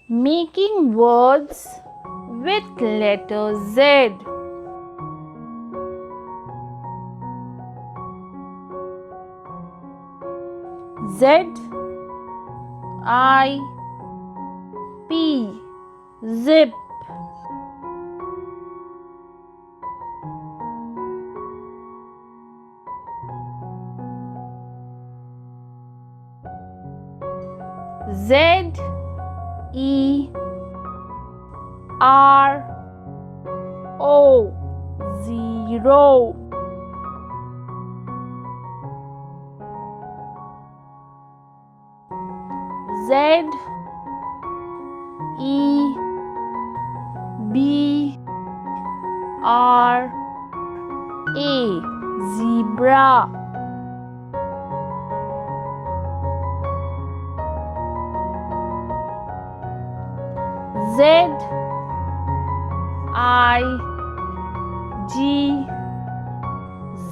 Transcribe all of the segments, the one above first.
Making words with letter Z. Z I P, zip. Z E R O, zero. Z E B R A, zebra. Z I G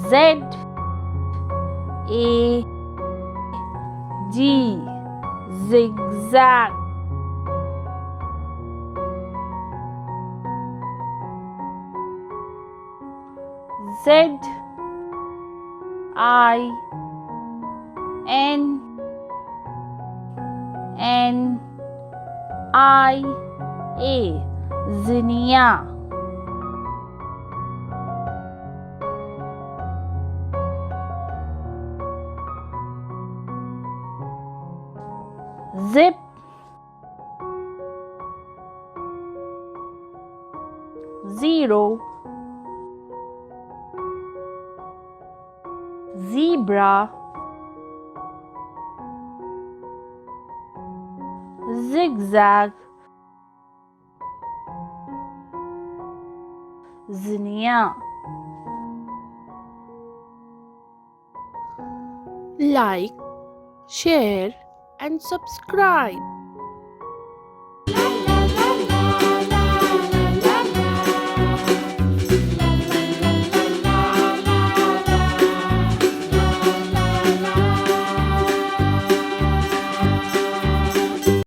Z A G, zigzag. Z I N N I A, zinnia. Zip zero, zebra, zigzag, zinnia. Like, share, and subscribe.